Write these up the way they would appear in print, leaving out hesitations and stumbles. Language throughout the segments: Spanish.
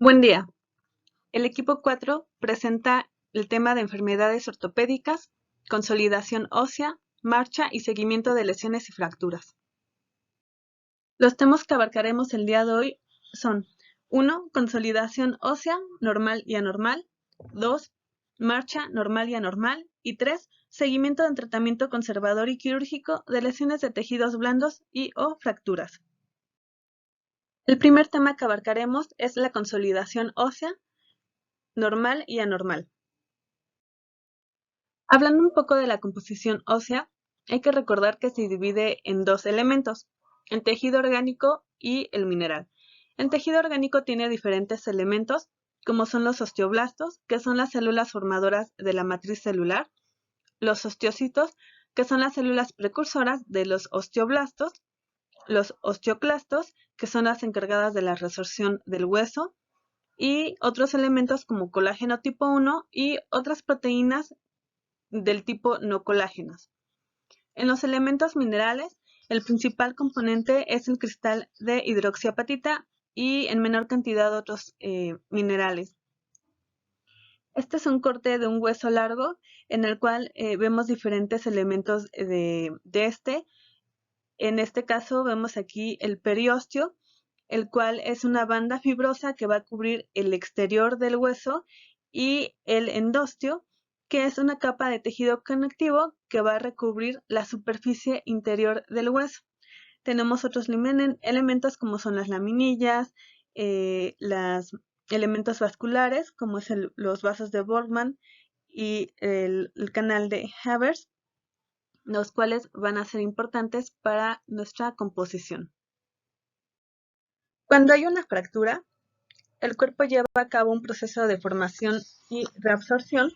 Buen día. El equipo 4 presenta el tema de enfermedades ortopédicas, consolidación ósea, marcha y seguimiento de lesiones y fracturas. Los temas que abarcaremos el día de hoy son 1. Consolidación ósea, normal y anormal. 2. Marcha, normal y anormal. Y 3. Seguimiento en tratamiento conservador y quirúrgico de lesiones de tejidos blandos y o fracturas. El primer tema que abarcaremos es la consolidación ósea, normal y anormal. Hablando un poco de la composición ósea, hay que recordar que se divide en dos elementos, el tejido orgánico y el mineral. El tejido orgánico tiene diferentes elementos, como son los osteoblastos, que son las células formadoras de la matriz celular, los osteocitos, que son las células precursoras de los osteoblastos, los osteoclastos, que son las encargadas de la resorción del hueso, y otros elementos como colágeno tipo 1 y otras proteínas del tipo no colágenos. En los elementos minerales, el principal componente es el cristal de hidroxiapatita y en menor cantidad otros minerales. Este es un corte de un hueso largo en el cual vemos diferentes elementos de este. En este caso vemos aquí el periósteo, el cual es una banda fibrosa que va a cubrir el exterior del hueso, y el endosteo, que es una capa de tejido conectivo que va a recubrir la superficie interior del hueso. Tenemos otros elementos como son las laminillas, los elementos vasculares como es los vasos de Volkmann y el canal de Havers, los cuales van a ser importantes para nuestra composición. Cuando hay una fractura, el cuerpo lleva a cabo un proceso de formación y reabsorción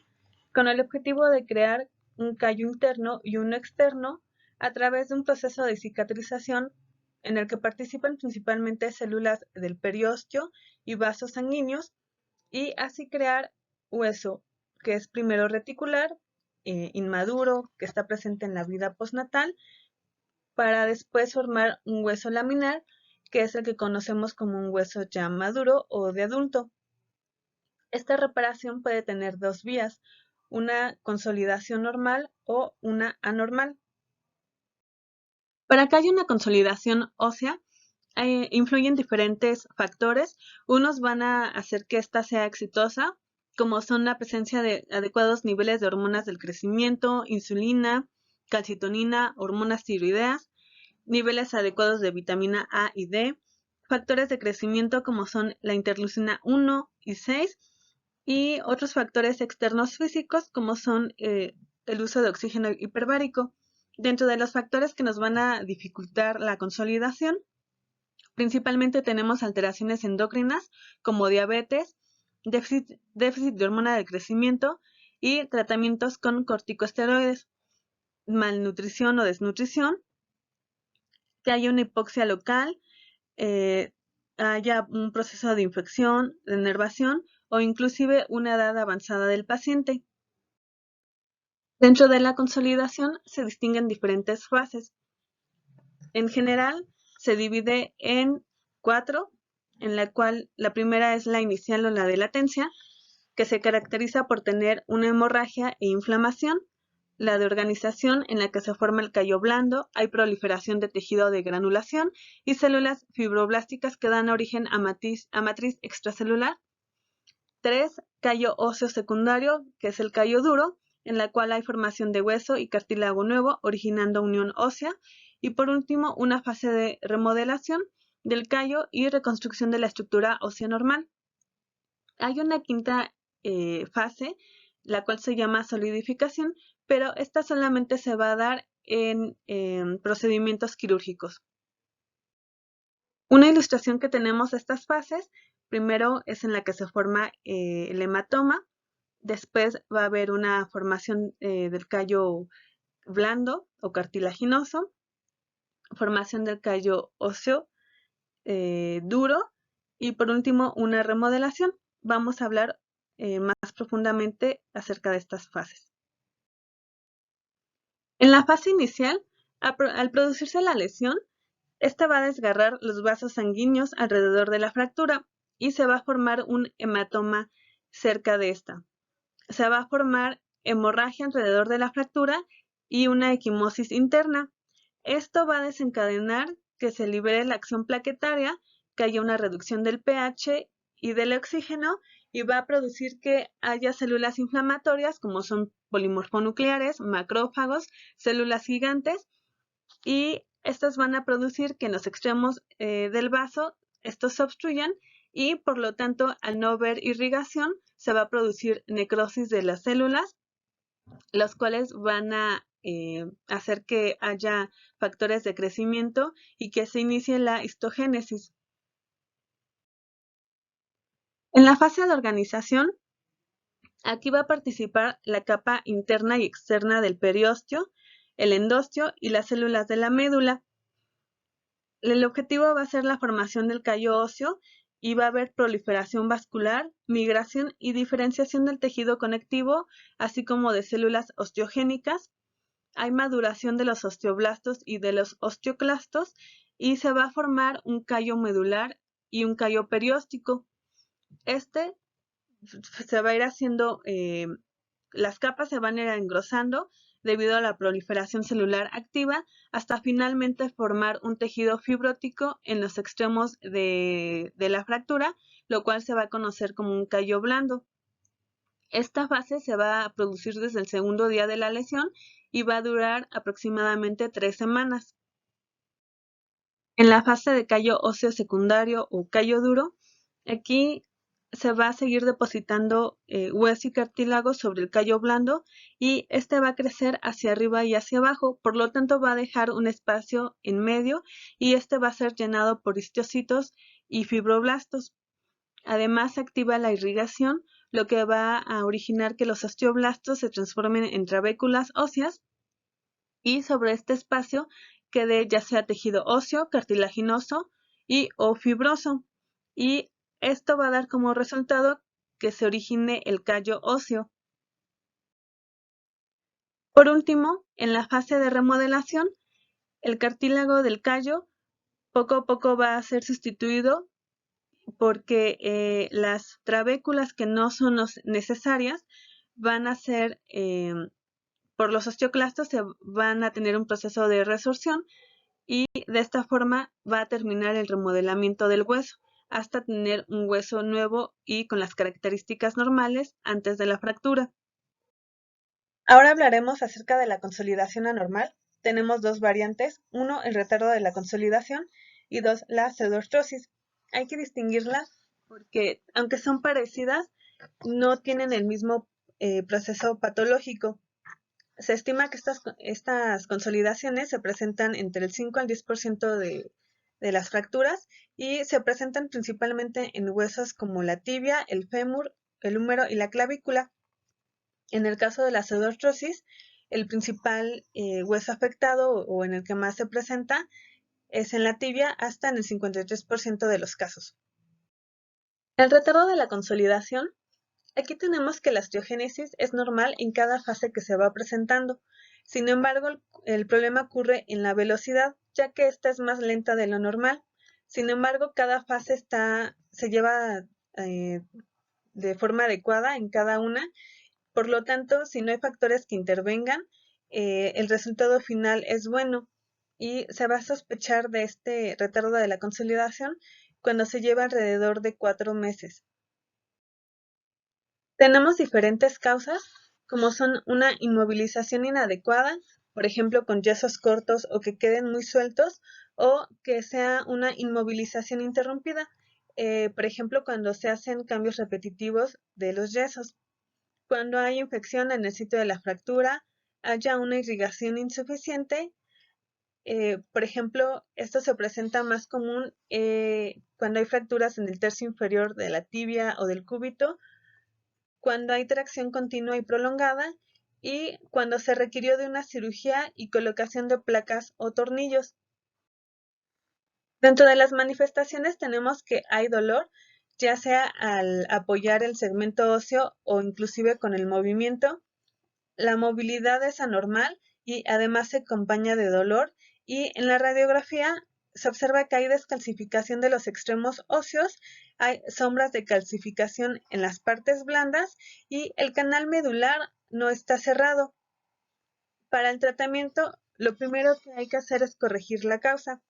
con el objetivo de crear un callo interno y uno externo a través de un proceso de cicatrización en el que participan principalmente células del periósteo y vasos sanguíneos, y así crear hueso, que es primero reticular, inmaduro, que está presente en la vida postnatal, para después formar un hueso laminar, que es el que conocemos como un hueso ya maduro o de adulto. Esta reparación puede tener dos vías, una consolidación normal o una anormal. Para que haya una consolidación ósea, influyen diferentes factores. Unos van a hacer que ésta sea exitosa, como son la presencia de adecuados niveles de hormonas del crecimiento, insulina, calcitonina, hormonas tiroideas, niveles adecuados de vitamina A y D, factores de crecimiento como son la interleucina 1 y 6, y otros factores externos físicos como son el uso de oxígeno hiperbárico. Dentro de los factores que nos van a dificultar la consolidación, principalmente tenemos alteraciones endocrinas como diabetes, déficit de hormona del crecimiento y tratamientos con corticosteroides, malnutrición o desnutrición, que haya una hipoxia local, haya un proceso de infección, de enervación o inclusive una edad avanzada del paciente. Dentro de la consolidación se distinguen diferentes fases. En general se divide en 4, en la cual la primera es la inicial o la de latencia, que se caracteriza por tener una hemorragia e inflamación. La de organización, en la que se forma el callo blando, hay proliferación de tejido de granulación y células fibroblásticas que dan origen a matriz extracelular. 3. Callo óseo secundario, que es el callo duro, en la cual hay formación de hueso y cartílago nuevo, originando unión ósea. Y por último, una fase de remodelación del callo y reconstrucción de la estructura ósea normal. Hay una quinta fase, la cual se llama solidificación, pero esta solamente se va a dar en procedimientos quirúrgicos. Una ilustración que tenemos de estas fases, primero es en la que se forma el hematoma, después va a haber una formación del callo blando o cartilaginoso, formación del callo óseo duro y por último una remodelación. Vamos a hablar más profundamente acerca de estas fases. En la fase inicial, al producirse la lesión, esta va a desgarrar los vasos sanguíneos alrededor de la fractura, y se va a formar un hematoma cerca de esta. Se va a formar hemorragia alrededor de la fractura y una equimosis interna. Esto va a desencadenar que se libere la acción plaquetaria, que haya una reducción del pH y del oxígeno y va a producir que haya células inflamatorias como son polimorfonucleares, macrófagos, células gigantes y estas van a producir que en los extremos del vaso estos se obstruyan y por lo tanto al no haber irrigación se va a producir necrosis de las células, los cuales van a hacer que haya factores de crecimiento y que se inicie la histogénesis. En la fase de organización, aquí va a participar la capa interna y externa del periósteo, el endostio y las células de la médula. El objetivo va a ser la formación del callo óseo y va a haber proliferación vascular, migración y diferenciación del tejido conectivo, así como de células osteogénicas. Hay maduración de los osteoblastos y de los osteoclastos y se va a formar un callo medular y un callo perióstico. Este se va a ir haciendo, las capas se van a ir engrosando debido a la proliferación celular activa hasta finalmente formar un tejido fibrótico en los extremos de la fractura, lo cual se va a conocer como un callo blando. Esta fase se va a producir desde el segundo día de la lesión y va a durar aproximadamente 3 semanas. En la fase de callo óseo secundario o callo duro, aquí se va a seguir depositando hueso y cartílago sobre el callo blando y este va a crecer hacia arriba y hacia abajo, por lo tanto va a dejar un espacio en medio y este va a ser llenado por histocitos y fibroblastos. Además, se activa la irrigación, lo que va a originar que los osteoblastos se transformen en trabéculas óseas y sobre este espacio quede ya sea tejido óseo, cartilaginoso y o fibroso. Y esto va a dar como resultado que se origine el callo óseo. Por último, en la fase de remodelación, el cartílago del callo poco a poco va a ser sustituido porque las trabéculas que no son necesarias van a ser, por los osteoclastos, se van a tener un proceso de resorción y de esta forma va a terminar el remodelamiento del hueso hasta tener un hueso nuevo y con las características normales antes de la fractura. Ahora hablaremos acerca de la consolidación anormal. Tenemos dos variantes, uno el retardo de la consolidación y dos la pseudoartrosis. Hay que distinguirlas porque aunque son parecidas, no tienen el mismo proceso patológico. Se estima que estas consolidaciones se presentan entre el 5 al 10% de las fracturas y se presentan principalmente en huesos como la tibia, el fémur, el húmero y la clavícula. En el caso de la pseudoartrosis, el principal hueso afectado o en el que más se presenta es en la tibia hasta en el 53% de los casos. El retardo de la consolidación. Aquí tenemos que la osteogénesis es normal en cada fase que se va presentando. Sin embargo, el problema ocurre en la velocidad, ya que esta es más lenta de lo normal. Sin embargo, cada fase se lleva de forma adecuada en cada una. Por lo tanto, si no hay factores que intervengan, el resultado final es bueno y se va a sospechar de este retardo de la consolidación cuando se lleva alrededor de 4 meses. Tenemos diferentes causas, como son una inmovilización inadecuada, por ejemplo con yesos cortos o que queden muy sueltos, o que sea una inmovilización interrumpida, por ejemplo cuando se hacen cambios repetitivos de los yesos. Cuando hay infección en el sitio de la fractura, haya una irrigación insuficiente. Por ejemplo, esto se presenta más común cuando hay fracturas en el tercio inferior de la tibia o del cúbito, cuando hay tracción continua y prolongada y cuando se requirió de una cirugía y colocación de placas o tornillos. Dentro de las manifestaciones tenemos que hay dolor, ya sea al apoyar el segmento óseo o inclusive con el movimiento. La movilidad es anormal y además se acompaña de dolor y en la radiografía se observa que hay descalcificación de los extremos óseos hay sombras de calcificación en las partes blandas y el canal medular no está cerrado. Para el tratamiento, lo primero que hay que hacer es corregir la causa.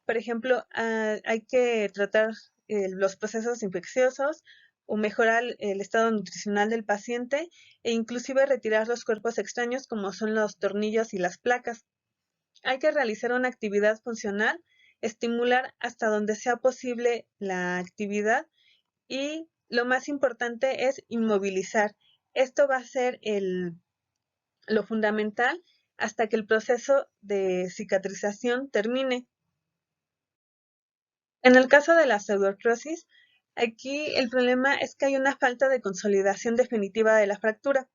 Por ejemplo, hay que tratar los procesos infecciosos o mejorar el estado nutricional del paciente e inclusive retirar los cuerpos extraños como son los tornillos y las placas. Hay que realizar una actividad funcional, estimular hasta donde sea posible la actividad y lo más importante es inmovilizar. Esto va a ser lo fundamental hasta que el proceso de cicatrización termine. En el caso de la pseudoartrosis, aquí el problema es que hay una falta de consolidación definitiva de la fractura.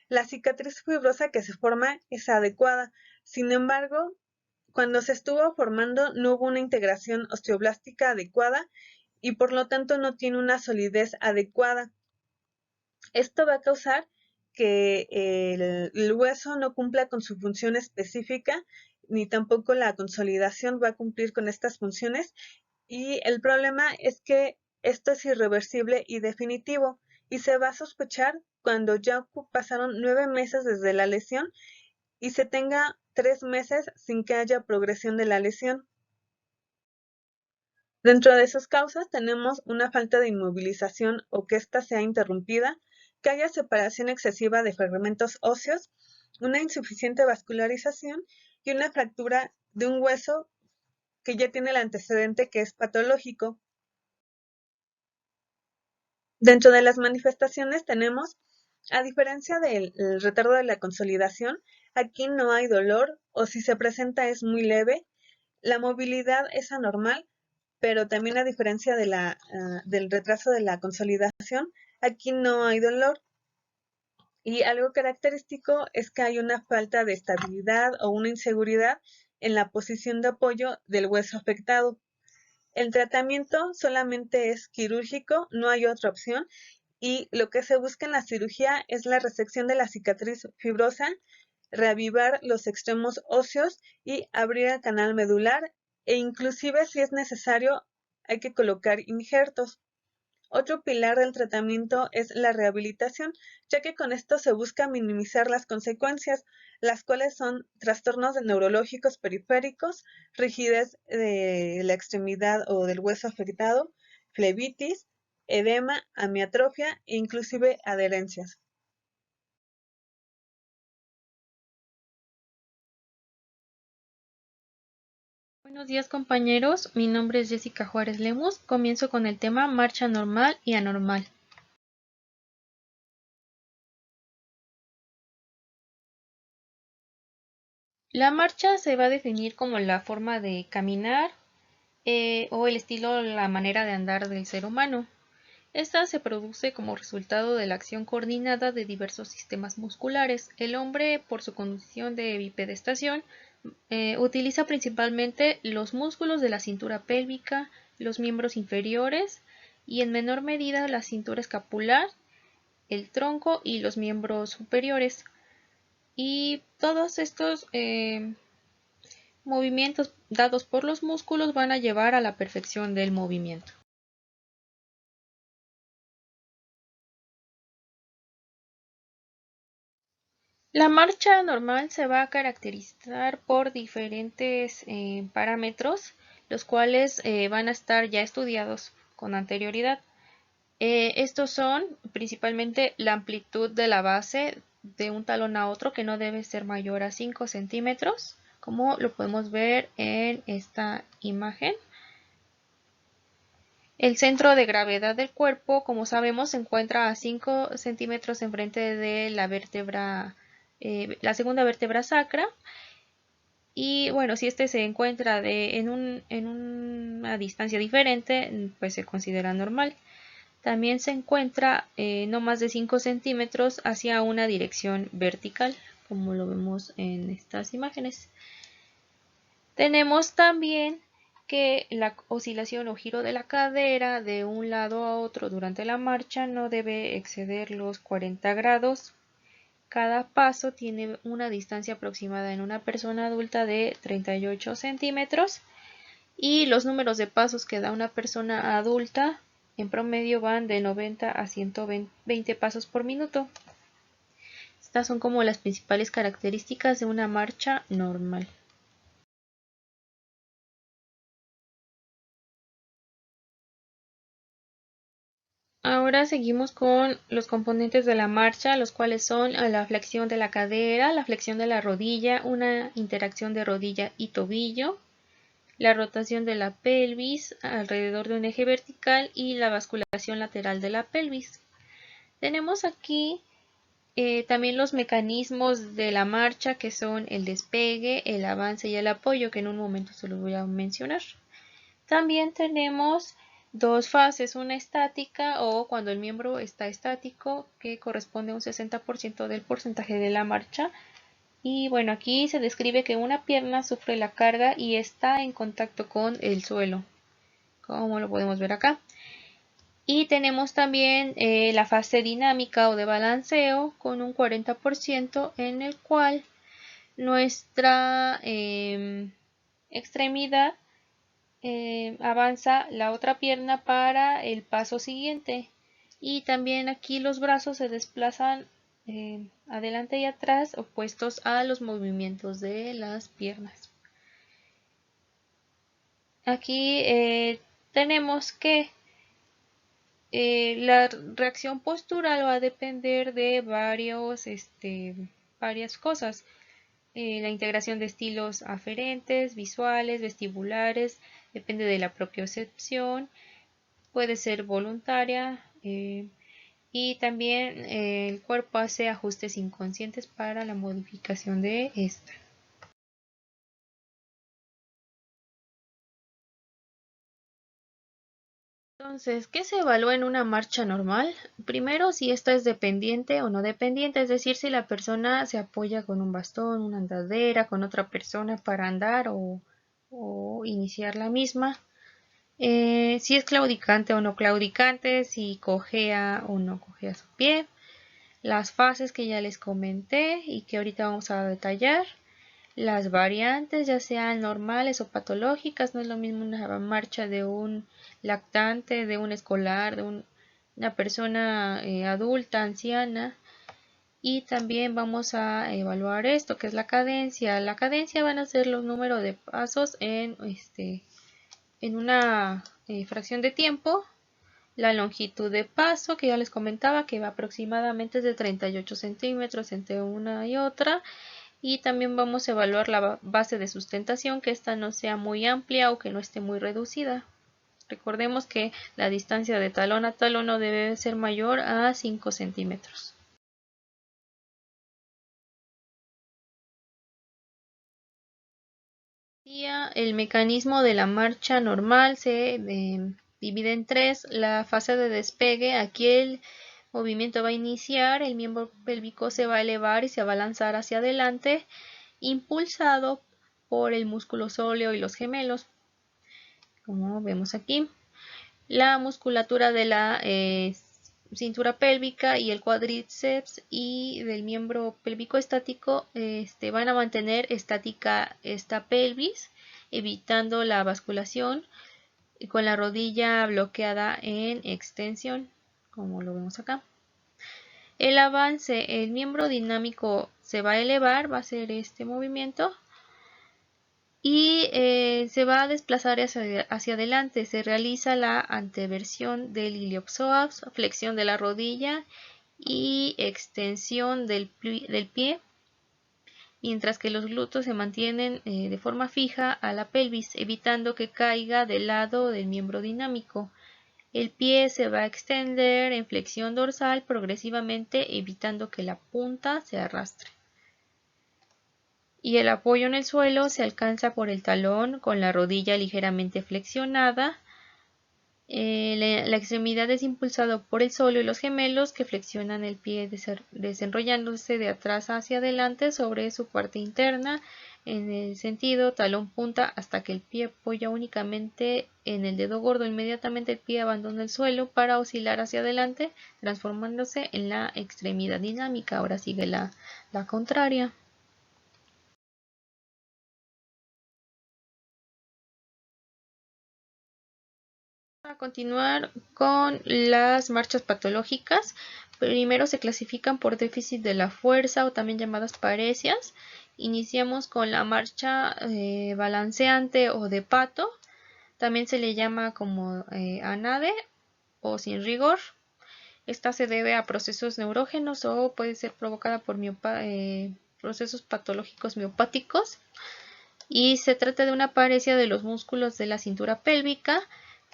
La cicatriz fibrosa que se forma es adecuada, sin embargo, cuando se estuvo formando no hubo una integración osteoblástica adecuada y por lo tanto no tiene una solidez adecuada. Esto va a causar que el hueso no cumpla con su función específica, ni tampoco la consolidación va a cumplir con estas funciones. Y el problema es que esto es irreversible y definitivo, y se va a sospechar cuando ya pasaron 9 meses desde la lesión y se tenga 3 meses sin que haya progresión de la lesión. Dentro de sus causas tenemos una falta de inmovilización o que ésta sea interrumpida, que haya separación excesiva de fragmentos óseos, una insuficiente vascularización y una fractura de un hueso que ya tiene el antecedente que es patológico. Dentro de las manifestaciones tenemos, a diferencia del retardo de la consolidación, aquí no hay dolor o si se presenta es muy leve, la movilidad es anormal, pero también a diferencia de del retraso de la consolidación, aquí no hay dolor. Y algo característico es que hay una falta de estabilidad o una inseguridad en la posición de apoyo del hueso afectado. El tratamiento solamente es quirúrgico, no hay otra opción, y lo que se busca en la cirugía es la resección de la cicatriz fibrosa, reavivar los extremos óseos y abrir el canal medular e inclusive si es necesario hay que colocar injertos. Otro pilar del tratamiento es la rehabilitación, ya que con esto se busca minimizar las consecuencias, las cuales son trastornos neurológicos periféricos, rigidez de la extremidad o del hueso afectado, flebitis, edema, amiatrofia e inclusive adherencias. Buenos días compañeros, mi nombre es Jessica Juárez Lemus. Comienzo con el tema marcha normal y anormal. La marcha se va a definir como la forma de caminar o el estilo, la manera de andar del ser humano. Esta se produce como resultado de la acción coordinada de diversos sistemas musculares. El hombre, por su condición de bipedestación, utiliza principalmente los músculos de la cintura pélvica, los miembros inferiores y en menor medida la cintura escapular, el tronco y los miembros superiores. Y todos estos movimientos dados por los músculos van a llevar a la perfección del movimiento. La marcha normal se va a caracterizar por diferentes parámetros, los cuales van a estar ya estudiados con anterioridad. Estos son principalmente la amplitud de la base de un talón a otro, que no debe ser mayor a 5 centímetros, como lo podemos ver en esta imagen. El centro de gravedad del cuerpo, como sabemos, se encuentra a 5 centímetros enfrente de la vértebra, la segunda vértebra sacra. Y bueno, si este se encuentra en una distancia diferente, pues se considera normal. También se encuentra no más de 5 centímetros hacia una dirección vertical, como lo vemos en estas imágenes. Tenemos también que la oscilación o giro de la cadera de un lado a otro durante la marcha no debe exceder los 40 grados. Cada paso tiene una distancia aproximada en una persona adulta de 38 centímetros y los números de pasos que da una persona adulta En promedio van de 90 a 120 pasos por minuto. Estas son como las principales características de una marcha normal. Ahora seguimos con los componentes de la marcha, los cuales son la flexión de la cadera, la flexión de la rodilla, una interacción de rodilla y tobillo, la rotación de la pelvis alrededor de un eje vertical y la basculación lateral de la pelvis. Tenemos aquí también los mecanismos de la marcha, que son el despegue, el avance y el apoyo, que en un momento se los voy a mencionar. También tenemos dos fases, una estática o cuando el miembro está estático, que corresponde a un 60% del porcentaje de la marcha. Y bueno, aquí se describe que una pierna sufre la carga y está en contacto con el suelo, como lo podemos ver acá. Y tenemos también la fase dinámica o de balanceo con un 40% en el cual nuestra extremidad avanza la otra pierna para el paso siguiente. Y también aquí los brazos se desplazan adelante y atrás, opuestos a los movimientos de las piernas. Aquí tenemos que la reacción postural va a depender de varias cosas. La integración de estilos aferentes, visuales, vestibulares, depende de la propiocepción, puede ser voluntaria y también el cuerpo hace ajustes inconscientes para la modificación de esta. Entonces, ¿qué se evalúa en una marcha normal? Primero, si esta es dependiente o no dependiente, es decir, si la persona se apoya con un bastón, una andadera, con otra persona para andar o iniciar la misma. Si es claudicante o no claudicante, si cojea o no cojea su pie. Las fases que ya les comenté y que ahorita vamos a detallar. Las variantes, ya sean normales o patológicas, no es lo mismo una marcha de un lactante, de un escolar, de una persona adulta, anciana. Y también vamos a evaluar esto, que es la cadencia. La cadencia van a ser los números de pasos en una fracción de tiempo. La longitud de paso, que ya les comentaba, que va aproximadamente de 38 centímetros entre una y otra. Y también vamos a evaluar la base de sustentación, que esta no sea muy amplia o que no esté muy reducida. Recordemos que la distancia de talón a talón no debe ser mayor a 5 centímetros. El mecanismo de la marcha normal se divide en tres. La fase de despegue, aquí el movimiento va a iniciar, el miembro pélvico se va a elevar y se va a lanzar hacia adelante, impulsado por el músculo sóleo y los gemelos, como vemos aquí. La musculatura de la cintura pélvica y el cuádriceps y del miembro pélvico estático van a mantener estática esta pelvis, evitando la basculación, con la rodilla bloqueada en extensión, como lo vemos acá. El avance, el miembro dinámico se va a elevar, va a hacer este movimiento y se va a desplazar hacia adelante. Se realiza la anteversión del iliopsoas, flexión de la rodilla y extensión del pie, mientras que los glúteos se mantienen de forma fija a la pelvis, evitando que caiga del lado del miembro dinámico. El pie se va a extender en flexión dorsal progresivamente, evitando que la punta se arrastre. Y el apoyo en el suelo se alcanza por el talón con la rodilla ligeramente flexionada. La extremidad es impulsada por el suelo y los gemelos, que flexionan el pie desenrollándose de atrás hacia adelante sobre su parte interna en el sentido talón punta, hasta que el pie apoya únicamente en el dedo gordo. Inmediatamente el pie abandona el suelo para oscilar hacia adelante, transformándose en la extremidad dinámica. Ahora sigue la contraria. continuar con las marchas patológicas, primero se clasifican por déficit de la fuerza o también llamadas paresias. Iniciamos con la marcha balanceante o de pato, también se le llama como anade o sin rigor. Esta se debe a procesos neurógenos o puede ser provocada por procesos patológicos miopáticos. Y se trata de una paresia de los músculos de la cintura pélvica.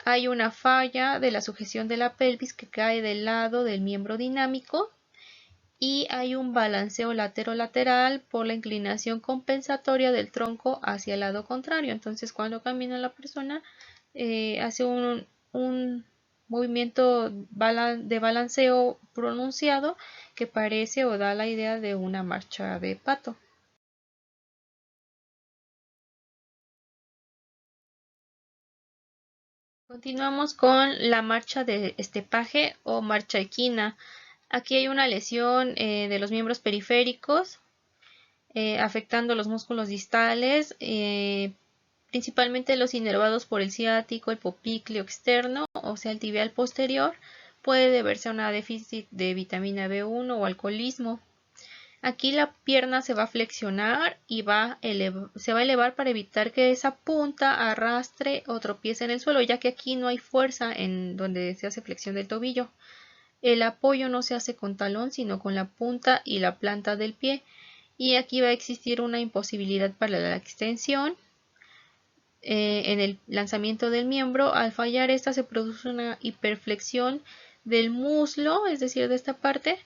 Hay una falla de la sujeción de la pelvis que cae del lado del miembro dinámico y hay un balanceo lateral por la inclinación compensatoria del tronco hacia el lado contrario. Entonces, cuando camina la persona, hace un movimiento de balanceo pronunciado que parece o da la idea de una marcha de pato. Continuamos con la marcha de estepaje o marcha equina. Aquí hay una lesión de los miembros periféricos afectando los músculos distales, principalmente los inervados por el ciático, el popícleo externo, o sea el tibial posterior. Puede deberse a una déficit de vitamina B1 o alcoholismo. Aquí la pierna se va a flexionar y se va a elevar para evitar que esa punta arrastre o tropiece en el suelo, ya que aquí no hay fuerza en donde se hace flexión del tobillo. El apoyo no se hace con talón, sino con la punta y la planta del pie. Y aquí va a existir una imposibilidad para la extensión. En el lanzamiento del miembro, al fallar esta se produce una hiperflexión del muslo, es decir, de esta parte,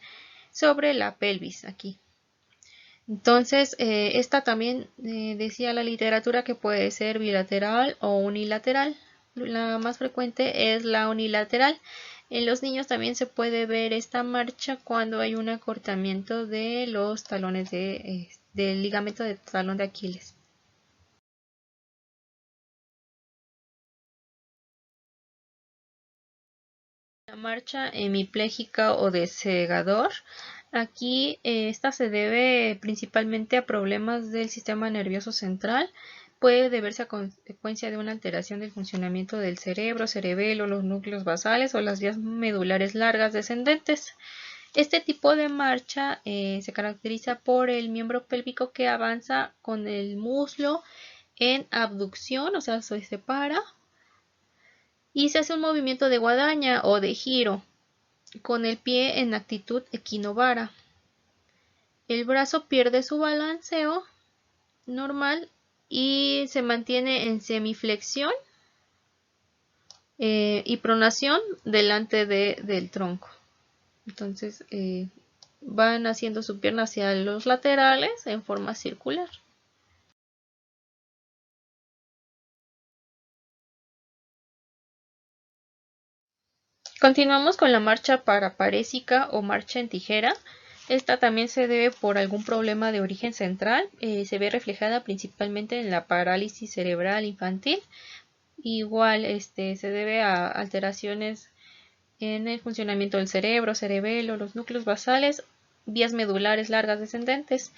sobre la pelvis aquí. Entonces, esta también decía la literatura que puede ser bilateral o unilateral. La más frecuente es la unilateral. En los niños también se puede ver esta marcha cuando hay un acortamiento de los talones del ligamento de talón de Aquiles. La marcha hemipléjica o de segador. Aquí esta se debe principalmente a problemas del sistema nervioso central. Puede deberse a consecuencia de una alteración del funcionamiento del cerebro, cerebelo, los núcleos basales o las vías medulares largas descendentes. Este tipo de marcha se caracteriza por el miembro pélvico que avanza con el muslo en abducción, o sea, se separa y se hace un movimiento de guadaña o de giro con el pie en actitud equinovara. El brazo pierde su balanceo normal y se mantiene en semiflexión y pronación delante del tronco. Entonces van haciendo su pierna hacia los laterales en forma circular. Continuamos con la marcha paraparésica o marcha en tijera. Esta también se debe por algún problema de origen central. Se ve reflejada principalmente en la parálisis cerebral infantil. Igual se debe a alteraciones en el funcionamiento del cerebro, cerebelo, los núcleos basales, vías medulares largas descendentes.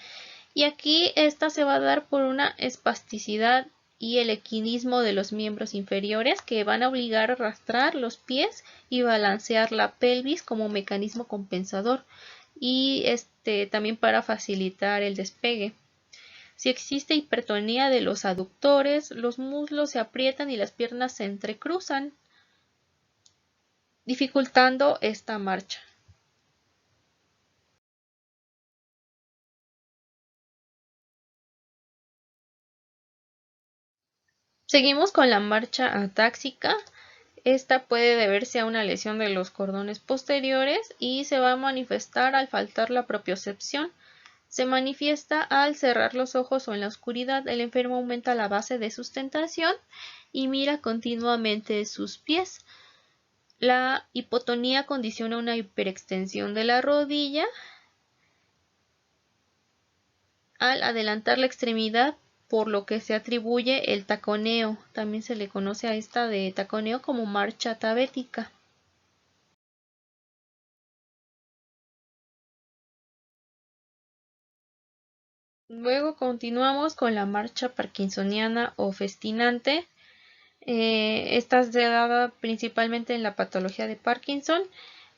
Y aquí esta se va a dar por una espasticidad y el equinismo de los miembros inferiores que van a obligar a arrastrar los pies y balancear la pelvis como mecanismo compensador y también para facilitar el despegue. Si existe hipertonía de los aductores, los muslos se aprietan y las piernas se entrecruzan, dificultando esta marcha. Seguimos con la marcha atáxica. Esta puede deberse a una lesión de los cordones posteriores y se va a manifestar al faltar la propiocepción. Se manifiesta al cerrar los ojos o en la oscuridad. El enfermo aumenta la base de sustentación y mira continuamente sus pies. La hipotonía condiciona una hiperextensión de la rodilla al adelantar la extremidad, por lo que se atribuye el taconeo. También se le conoce a esta de taconeo como marcha tabética. Luego continuamos con la marcha parkinsoniana o festinante. Esta se da principalmente en la patología de Parkinson.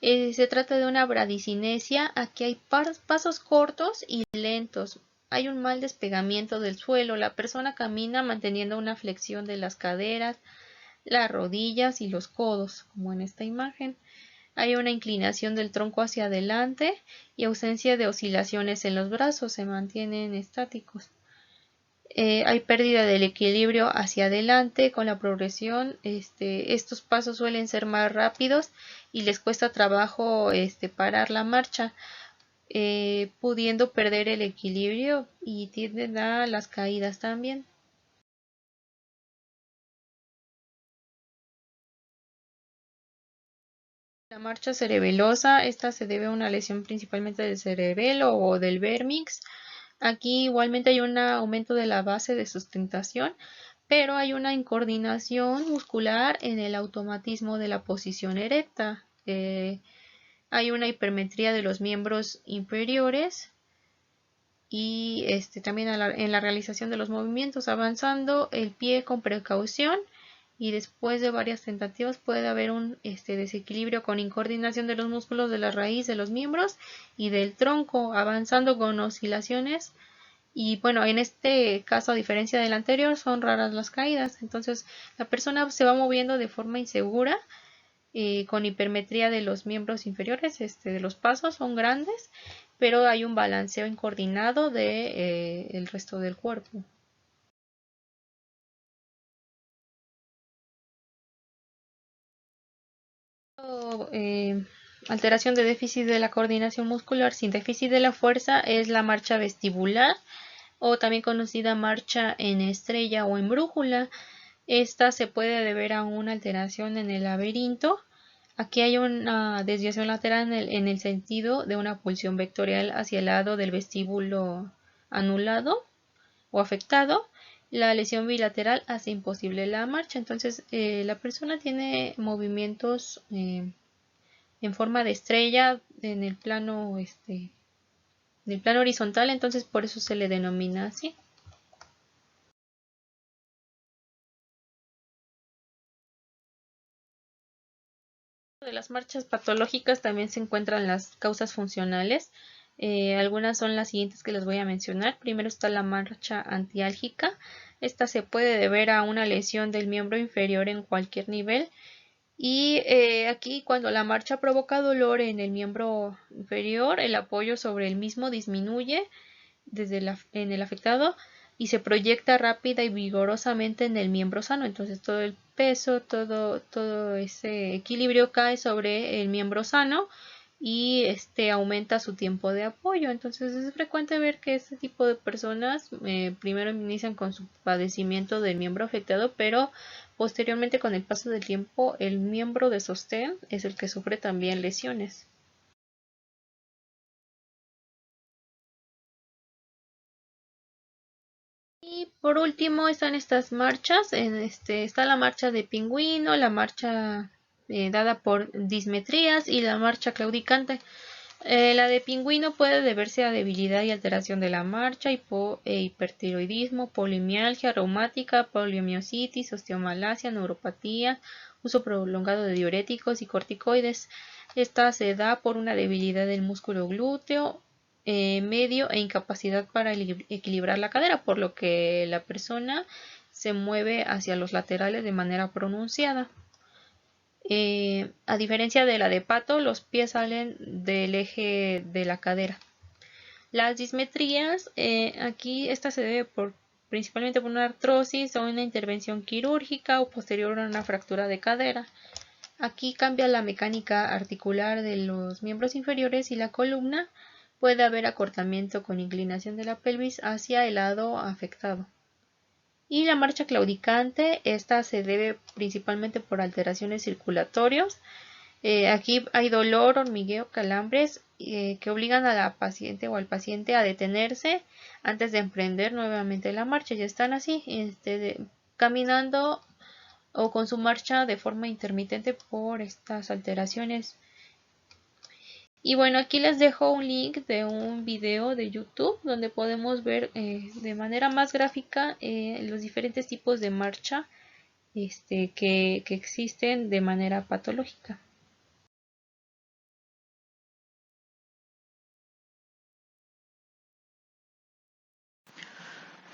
Se trata de una bradicinesia. Aquí hay pasos cortos y lentos. Hay un mal despegamiento del suelo. La persona camina manteniendo una flexión de las caderas, las rodillas y los codos, como en esta imagen. Hay una inclinación del tronco hacia adelante y ausencia de oscilaciones en los brazos, se mantienen estáticos. Hay pérdida del equilibrio hacia adelante con la progresión. Estos pasos suelen ser más rápidos y les cuesta trabajo parar la marcha, pudiendo perder el equilibrio y tienden a las caídas también. La marcha cerebelosa, esta se debe a una lesión principalmente del cerebelo o del vérmix. Aquí igualmente hay un aumento de la base de sustentación, pero hay una incoordinación muscular en el automatismo de la posición erecta. Hay una hipermetría de los miembros inferiores y también en la realización de los movimientos, avanzando el pie con precaución, y después de varias tentativas puede haber un desequilibrio con incoordinación de los músculos de la raíz de los miembros y del tronco, avanzando con oscilaciones. Y bueno, en este caso, a diferencia del anterior, son raras las caídas. Entonces la persona se va moviendo de forma insegura, con hipermetría de los miembros inferiores, de los pasos son grandes, pero hay un balanceo incoordinado de el resto del cuerpo. Alteración de déficit de la coordinación muscular sin déficit de la fuerza es la marcha vestibular, o también conocida marcha en estrella o en brújula. Esta se puede deber a una alteración en el laberinto. Aquí hay una desviación lateral en el sentido de una pulsión vectorial hacia el lado del vestíbulo anulado o afectado. La lesión bilateral hace imposible la marcha. Entonces la persona tiene movimientos en forma de estrella en el plano horizontal, entonces por eso se le denomina así. De las marchas patológicas también se encuentran las causas funcionales. Algunas son las siguientes que les voy a mencionar. Primero está la marcha antiálgica. Esta se puede deber a una lesión del miembro inferior en cualquier nivel. Y aquí, cuando la marcha provoca dolor en el miembro inferior, el apoyo sobre el mismo disminuye en el afectado y se proyecta rápida y vigorosamente en el miembro sano. Entonces todo el peso, todo ese equilibrio cae sobre el miembro sano y aumenta su tiempo de apoyo. Entonces es frecuente ver que este tipo de personas primero inician con su padecimiento del miembro afectado, pero posteriormente, con el paso del tiempo, el miembro de sostén es el que sufre también lesiones. Y por último están estas marchas. Está la marcha de pingüino, la marcha dada por dismetrías y la marcha claudicante. La de pingüino puede deberse a debilidad y alteración de la marcha, hipertiroidismo, polimialgia reumática, poliomiositis, osteomalacia, neuropatía, uso prolongado de diuréticos y corticoides. Esta se da por una debilidad del músculo glúteo medio e incapacidad para equilibrar la cadera, por lo que la persona se mueve hacia los laterales de manera pronunciada. A diferencia de la de pato, los pies salen del eje de la cadera. Las dismetrías, aquí esta se debe principalmente por una artrosis o una intervención quirúrgica o posterior a una fractura de cadera. Aquí cambia la mecánica articular de los miembros inferiores y la columna. Puede haber acortamiento con inclinación de la pelvis hacia el lado afectado. Y la marcha claudicante, esta se debe principalmente por alteraciones circulatorias. Aquí hay dolor, hormigueo, calambres que obligan a la paciente o al paciente a detenerse antes de emprender nuevamente la marcha. Ya están así, caminando o con su marcha de forma intermitente por estas alteraciones. Y bueno, aquí les dejo un link de un video de YouTube donde podemos ver de manera más gráfica los diferentes tipos de marcha que existen de manera patológica.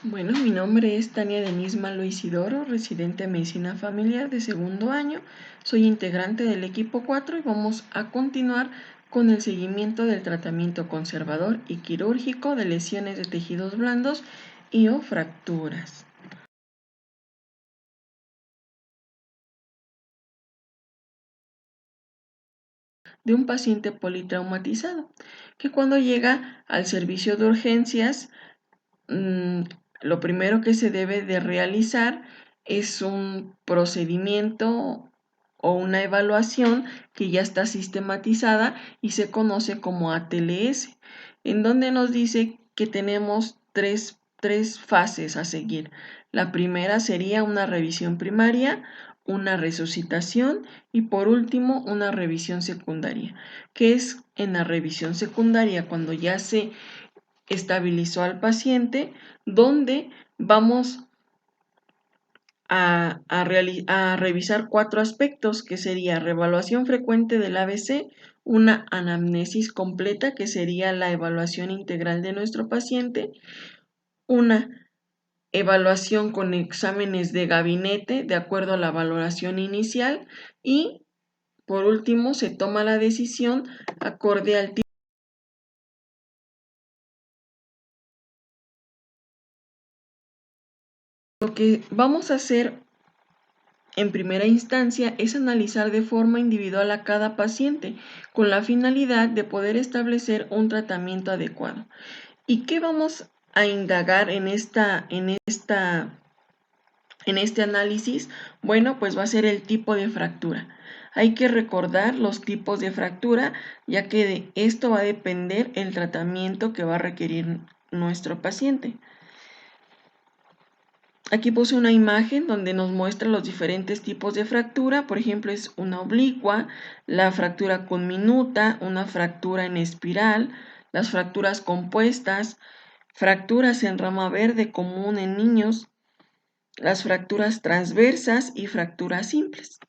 Bueno, mi nombre es Tania Denise Malo Isidoro, residente de Medicina Familiar de segundo año. Soy integrante del equipo 4 y vamos a continuar con el seguimiento del tratamiento conservador y quirúrgico de lesiones de tejidos blandos y o fracturas. De un paciente politraumatizado, que cuando llega al servicio de urgencias, lo primero que se debe de realizar es un procedimiento o una evaluación que ya está sistematizada y se conoce como ATLS, en donde nos dice que tenemos tres fases a seguir. La primera sería una revisión primaria, una resucitación y por último una revisión secundaria, que es en la revisión secundaria cuando ya se estabilizó al paciente, donde vamos a revisar 4 aspectos, que sería reevaluación frecuente del ABC, una anamnesis completa, que sería la evaluación integral de nuestro paciente, una evaluación con exámenes de gabinete de acuerdo a la valoración inicial y, por último, se toma la decisión acorde al tipo. Lo que vamos a hacer en primera instancia es analizar de forma individual a cada paciente con la finalidad de poder establecer un tratamiento adecuado. ¿Y qué vamos a indagar en este análisis? Bueno, pues va a ser el tipo de fractura. Hay que recordar los tipos de fractura, ya que de esto va a depender el tratamiento que va a requerir nuestro paciente. Aquí puse una imagen donde nos muestra los diferentes tipos de fractura. Por ejemplo, es una oblicua, la fractura conminuta, una fractura en espiral, las fracturas compuestas, fracturas en rama verde común en niños, las fracturas transversas y fracturas simples.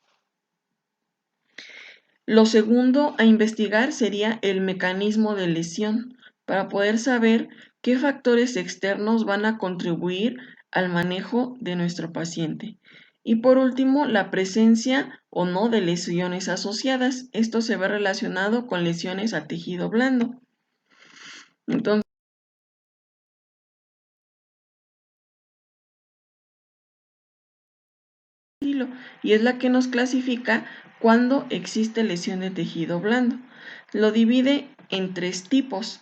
Lo segundo a investigar sería el mecanismo de lesión, para poder saber qué factores externos van a contribuir al manejo de nuestro paciente. Y por último, la presencia o no de lesiones asociadas. Esto se ve relacionado con lesiones a tejido blando. Entonces, y es la que nos clasifica cuando existe lesión de tejido blando. Lo divide en 3 tipos.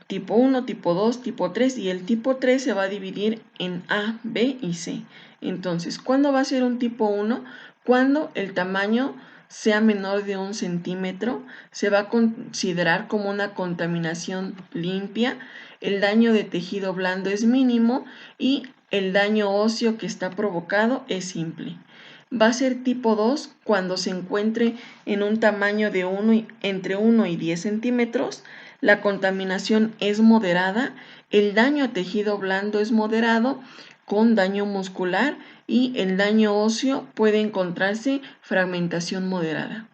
Tipo 1, tipo 2, tipo 3, y el tipo 3 se va a dividir en A, B y C. Entonces, ¿cuándo va a ser un tipo 1? Cuando el tamaño sea menor de 1 centímetro, se va a considerar como una contaminación limpia, el daño de tejido blando es mínimo y el daño óseo que está provocado es simple. Va a ser tipo 2 cuando se encuentre en un tamaño de entre 1 y 10 centímetros, la contaminación es moderada, el daño a tejido blando es moderado con daño muscular y el daño óseo puede encontrarse fragmentación moderada.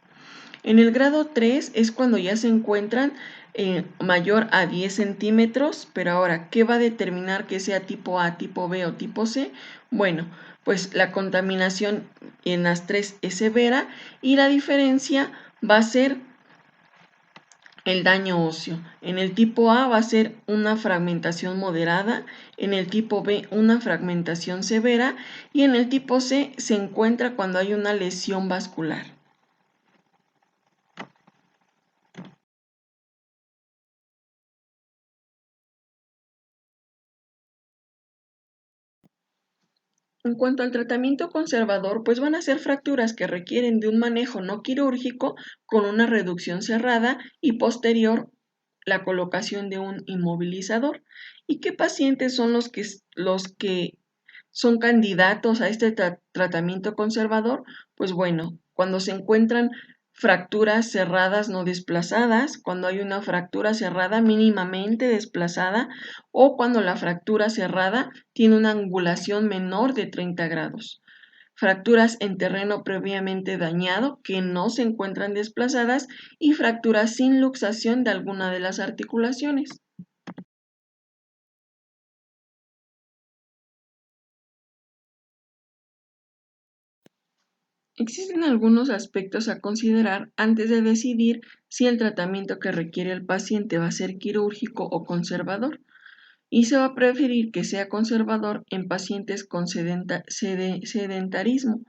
En el grado 3 es cuando ya se encuentran mayor a 10 centímetros, pero ahora, ¿qué va a determinar que sea tipo A, tipo B o tipo C? Bueno, pues la contaminación en las 3 es severa y la diferencia va a ser el daño óseo. En el tipo A va a ser una fragmentación moderada, en el tipo B una fragmentación severa y en el tipo C se encuentra cuando hay una lesión vascular. En cuanto al tratamiento conservador, pues van a ser fracturas que requieren de un manejo no quirúrgico con una reducción cerrada y posterior la colocación de un inmovilizador. ¿Y qué pacientes son los que son candidatos a este tratamiento conservador? Pues bueno, cuando se encuentran fracturas cerradas no desplazadas, cuando hay una fractura cerrada mínimamente desplazada o cuando la fractura cerrada tiene una angulación menor de 30 grados. fracturas en terreno previamente dañado que no se encuentran desplazadas y fracturas sin luxación de alguna de las articulaciones. Existen algunos aspectos a considerar antes de decidir si el tratamiento que requiere el paciente va a ser quirúrgico o conservador, y se va a preferir que sea conservador en pacientes con sedentarismo,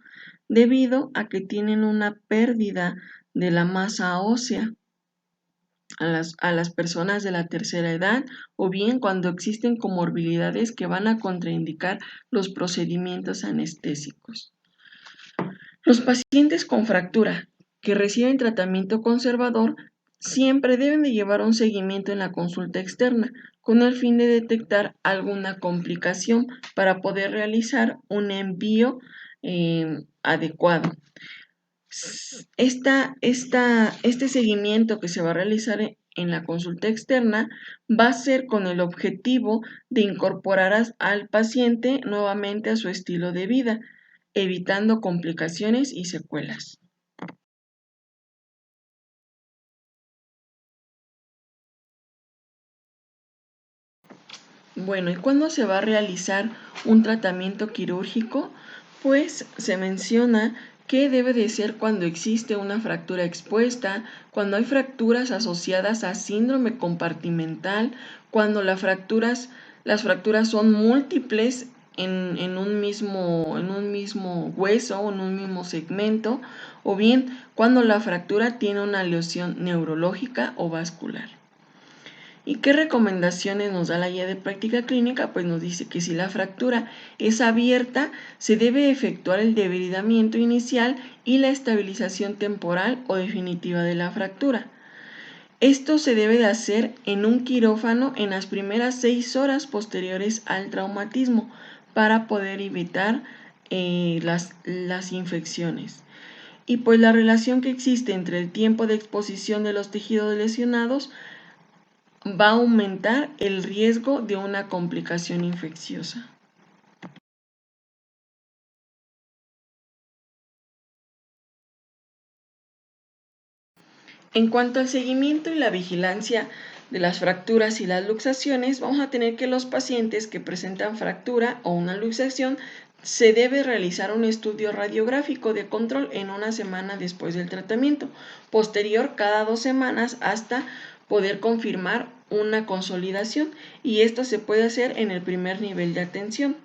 debido a que tienen una pérdida de la masa ósea a las personas de la tercera edad, o bien cuando existen comorbilidades que van a contraindicar los procedimientos anestésicos. Los pacientes con fractura que reciben tratamiento conservador siempre deben de llevar un seguimiento en la consulta externa con el fin de detectar alguna complicación para poder realizar un envío adecuado. Este seguimiento que se va a realizar en la consulta externa va a ser con el objetivo de incorporar al paciente nuevamente a su estilo de vida, evitando complicaciones y secuelas. Bueno, ¿y cuándo se va a realizar un tratamiento quirúrgico? Pues se menciona que debe de ser cuando existe una fractura expuesta, cuando hay fracturas asociadas a síndrome compartimental, cuando las fracturas son múltiples en un mismo hueso o en un mismo segmento, o bien cuando la fractura tiene una lesión neurológica o vascular. ¿Y qué recomendaciones nos da la guía de práctica clínica? Pues nos dice que si la fractura es abierta, se debe efectuar el debridamiento inicial y la estabilización temporal o definitiva de la fractura. Esto se debe de hacer en un quirófano en las primeras 6 horas posteriores al traumatismo para poder evitar las infecciones. Y pues la relación que existe entre el tiempo de exposición de los tejidos lesionados va a aumentar el riesgo de una complicación infecciosa. En cuanto al seguimiento y la vigilancia de las fracturas y las luxaciones, vamos a tener que los pacientes que presentan fractura o una luxación se debe realizar un estudio radiográfico de control en una semana después del tratamiento, posterior cada 2 semanas hasta poder confirmar una consolidación, y esto se puede hacer en el primer nivel de atención.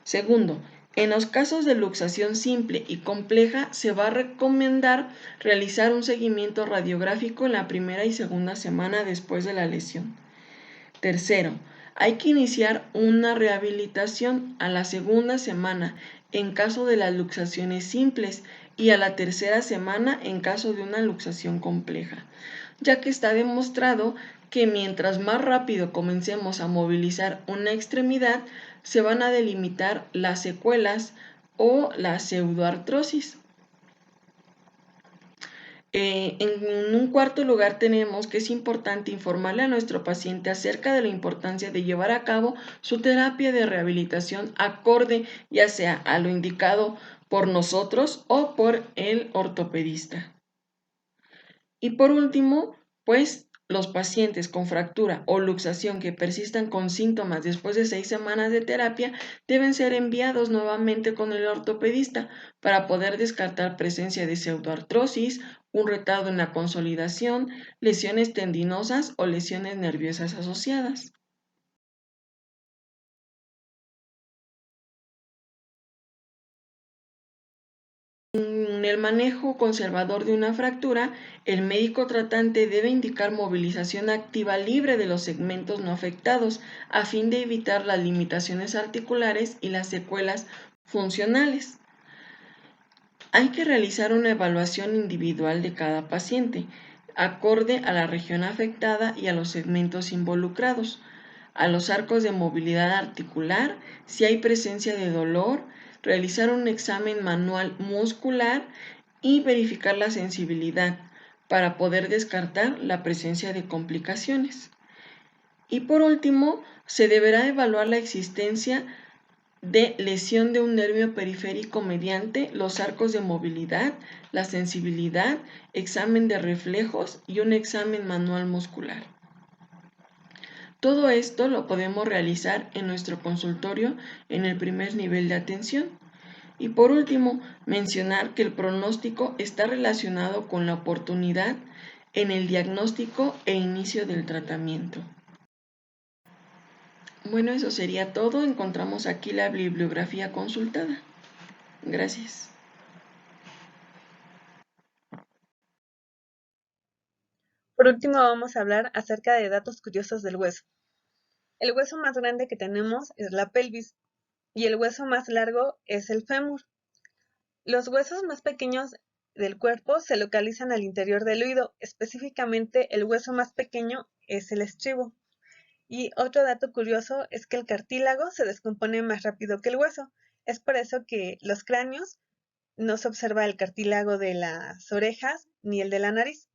Segundo, en los casos de luxación simple y compleja se va a recomendar realizar un seguimiento radiográfico en la primera y segunda semana después de la lesión. Tercero, hay que iniciar una rehabilitación a la segunda semana en caso de las luxaciones simples y a la tercera semana en caso de una luxación compleja, ya que está demostrado que mientras más rápido comencemos a movilizar una extremidad, se van a delimitar las secuelas o la pseudoartrosis. En un cuarto lugar tenemos que es importante informarle a nuestro paciente acerca de la importancia de llevar a cabo su terapia de rehabilitación acorde ya sea a lo indicado por nosotros o por el ortopedista. Y por último, pues los pacientes con fractura o luxación que persistan con síntomas después de 6 semanas de terapia deben ser enviados nuevamente con el ortopedista para poder descartar presencia de pseudoartrosis, un retardo en la consolidación, lesiones tendinosas o lesiones nerviosas asociadas. En el manejo conservador de una fractura, el médico tratante debe indicar movilización activa libre de los segmentos no afectados a fin de evitar las limitaciones articulares y las secuelas funcionales. Hay que realizar una evaluación individual de cada paciente, acorde a la región afectada y a los segmentos involucrados, a los arcos de movilidad articular, si hay presencia de dolor, realizar un examen manual muscular y verificar la sensibilidad para poder descartar la presencia de complicaciones. Y por último, se deberá evaluar la existencia de lesión de un nervio periférico mediante los arcos de movilidad, la sensibilidad, examen de reflejos y un examen manual muscular. Todo esto lo podemos realizar en nuestro consultorio en el primer nivel de atención. Y por último, mencionar que el pronóstico está relacionado con la oportunidad en el diagnóstico e inicio del tratamiento. Bueno, eso sería todo. Encontramos aquí la bibliografía consultada. Gracias. Por último, vamos a hablar acerca de datos curiosos del hueso. El hueso más grande que tenemos es la pelvis y el hueso más largo es el fémur. Los huesos más pequeños del cuerpo se localizan al interior del oído, específicamente el hueso más pequeño es el estribo. Y otro dato curioso es que el cartílago se descompone más rápido que el hueso. Es por eso que los cráneos no se observa el cartílago de las orejas ni el de la nariz.